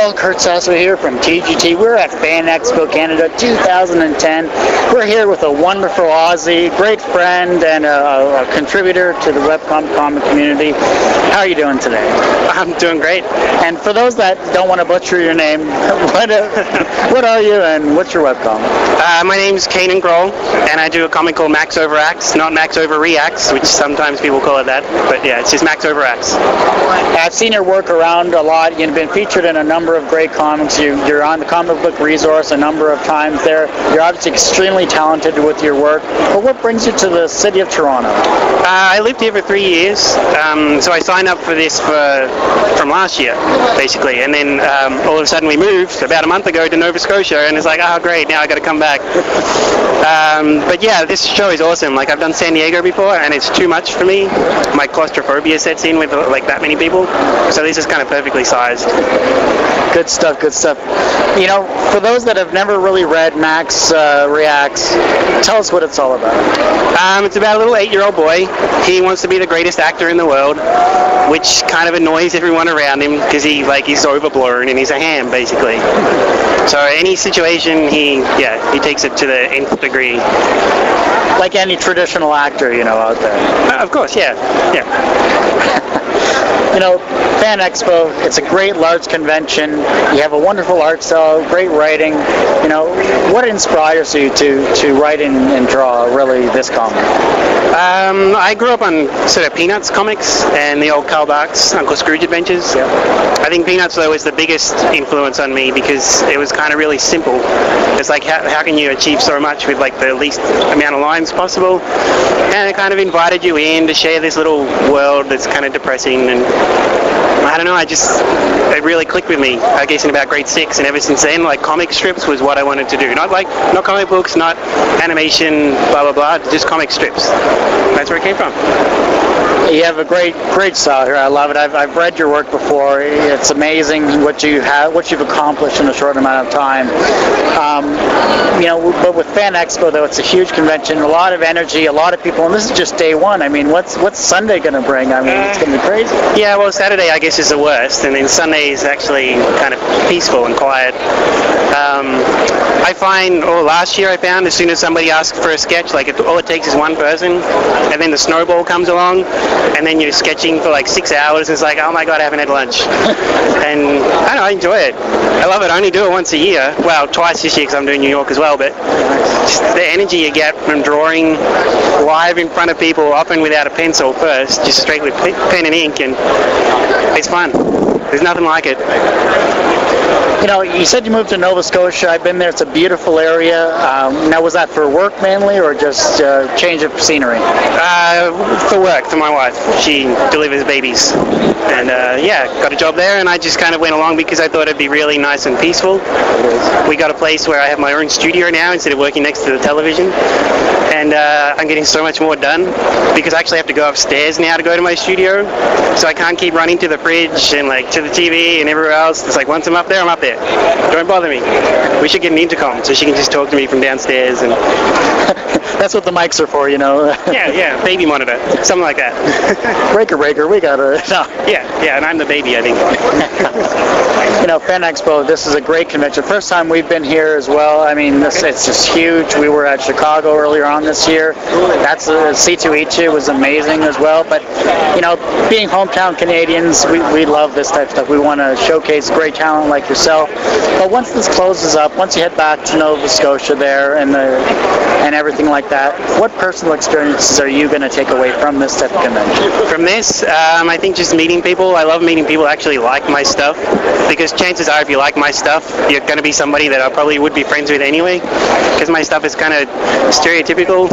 all, Kurt Sasso here from TGT. We're at Fan Expo Canada 2010. We're here with a wonderful Aussie, great friend, and a contributor to the Webcomic comic community. How are you doing today? I'm doing great. And for those that don't want to butcher your name, what are you and what's your webcomic? My name's Canin Grol, and I do a comic called Max Overeacts, not Max Overeacts, which sometimes people call it that, but yeah, it's just Max Overeacts. I've seen your work around a lot. You've been featured in a number of great comics. You're on the Comic Book Resource a number of times there. You're obviously extremely talented with your work. But what brings you to the city of Toronto? I lived here for 3 years, so I signed up for this from last year, basically, and then all of a sudden we moved about a month ago to Nova Scotia, and it's like, oh great, now I got to come back. But yeah, this show is awesome. Like, I've done San Diego before, and it's too much for me. My claustrophobia sets in with like that many people, so this is kind of perfectly sized. Good stuff, good stuff. You know, for those that have never really read Max Reacts, tell us what it's all about. It's about a little 8-year-old boy. He wants to be the greatest actor in the world, which kind of annoys everyone around him because he's overblown and he's a ham, basically. So any situation, he takes it to the nth degree. Like any traditional actor, you know, out there. Of course, yeah. You know, Fan Expo, it's a great large convention. You have a wonderful art style, great writing. You know, what inspires you to write and draw, really, this comic? I grew up on sort of Peanuts comics and the old Carl Barks Uncle Scrooge adventures. Yep. I think Peanuts, though, was the biggest influence on me because it was kind of really simple. It's like, how can you achieve so much with like the least amount of lines possible? And it kind of invited you in to share this little world that's kind of depressing, and I don't know, it really clicked with me, I guess, in about grade 6, and ever since then, like, comic strips was what I wanted to do. Not comic books, not animation, blah, blah, blah, just comic strips. That's where it came from. You have a great style here. I love it. I've read your work before. It's amazing what you've accomplished in a short amount of time. You know, but with Fan Expo, though, it's a huge convention, a lot of energy, a lot of people, and this is just day one. I mean, what's Sunday going to bring? I mean, it's going to be crazy. Yeah, well, Saturday, I guess, is the worst, and then Sunday is actually kind of peaceful and quiet. I find, last year I found, as soon as somebody asks for a sketch, like, all it takes is one person, and then the snowball comes along, and then you're sketching for like 6 hours, and it's like, oh my god, I haven't had lunch. And I don't know, I enjoy it. I love it. I only do it once a year. Well, twice this year because I'm doing New York as well, but just the energy you get from drawing live in front of people, often without a pencil first, just straight with pen and ink, and it's fun. There's nothing like it. You know, you said you moved to Nova Scotia. I've been there. It's a beautiful area. Now, was that for work mainly, or just change of scenery? For work, for my wife. She delivers babies. And, got a job there, and I just kind of went along because I thought it'd be really nice and peaceful. We got a place where I have my own studio now instead of working next to the television. And I'm getting so much more done because I actually have to go upstairs now to go to my studio. So I can't keep running to the fridge and like to the TV and everywhere else. It's like, once I'm up there, I'm up there. Don't bother me. We should get an intercom so she can just talk to me from downstairs. And that's what the mics are for, you know. yeah, baby monitor, something like that. Breaker, we got it. No. Yeah, and I'm the baby, I think. You know, Fan Expo, this is a great convention. First time we've been here as well. I mean, it's just huge. We were at Chicago earlier on this year. That's C2E2 was amazing as well. But, you know, being hometown Canadians, we love this type of stuff. We want to showcase great talent like yourself. But once this closes up, once you head back to Nova Scotia there and everything like that, what personal experiences are you going to take away from this type of convention? From this, I think just meeting people. I love meeting people who actually like my stuff, because chances are if you like my stuff, you're going to be somebody that I probably would be friends with anyway, because my stuff is kind of stereotypical.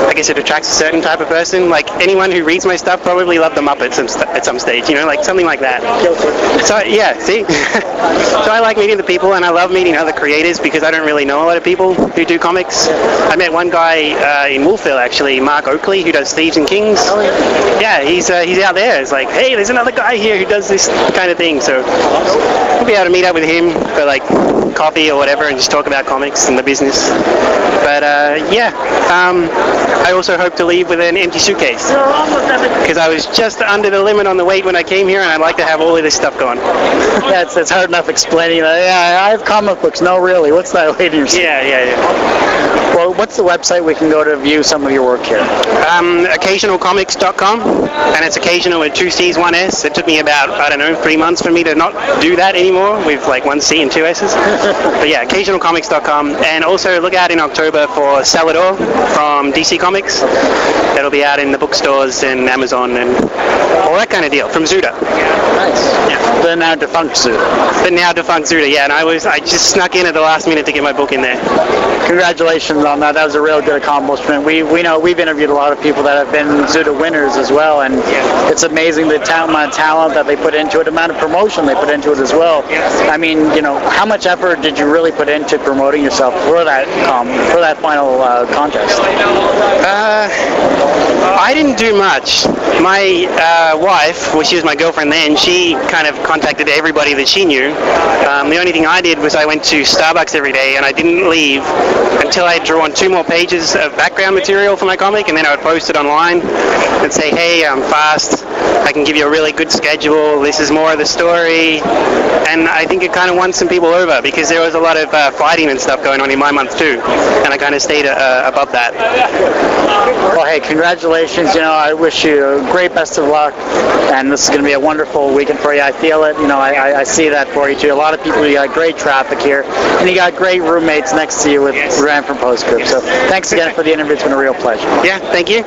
I guess it attracts a certain type of person. Like, anyone who reads my stuff probably loved the Muppets at some stage, you know, like something like that. So, yeah, see? So I like meeting the people, and I love meeting other creators because I don't really know a lot of people who do comics. I met one guy in Wolfville, actually, Mark Oakley, who does Thieves and Kings. Yeah, he's out there. It's like, hey, there's another guy here who does this kind of thing. So we'll be able to meet up with him for like coffee or whatever and just talk about comics and the business. But I also hope to leave with an empty suitcase because I was just under the limit on the weight when I came here, and I'd like to have all of this stuff gone. Yeah, it's hard enough explaining that. Yeah, I have comic books. No, really. What's that weight in your suitcase? Yeah. Well, what's the website we can go to view some of your work here? Occasionalcomics.com, and it's occasional with 2 C's, 1 S. It took me about, 3 months for me to not do that anymore with like 1 C and 2 S's. But yeah, occasionalcomics.com, and also look out in October for Salador from DC Comics. That'll be out in the bookstores and Amazon and all that kind of deal from Zuda. Nice. Yeah. The now defunct Zuda. The now defunct Zuda, yeah, and I just snuck in at the last minute to get my book in there. Congratulations on that. That was a real good accomplishment. We know we've interviewed a lot of people that have been Zuda winners as well, and it's amazing the amount of talent that they put into it, the amount of promotion they put into it as well. I mean, how much effort did you really put into promoting yourself for that final contest? I didn't do much. My wife, well, she was my girlfriend then, she kind of contacted everybody that she knew. The only thing I did was I went to Starbucks every day, and I didn't leave until I had drawn 2 more pages of background material for my comic, and then I would post it online and say, hey, I'm fast, I can give you a really good schedule, this is more of the story. And I think it kind of won some people over because there was a lot of fighting and stuff going on in my month too, and I kind of stayed above that. Well, hey, congratulations. I wish you great best of luck, and this is going to be a wonderful weekend for you. I feel it. I see that for you too. A lot of people, you got great traffic here, and you got great roommates next to you with Ran from Postscript. So thanks again for the interview. It's been a real pleasure. Yeah, thank you.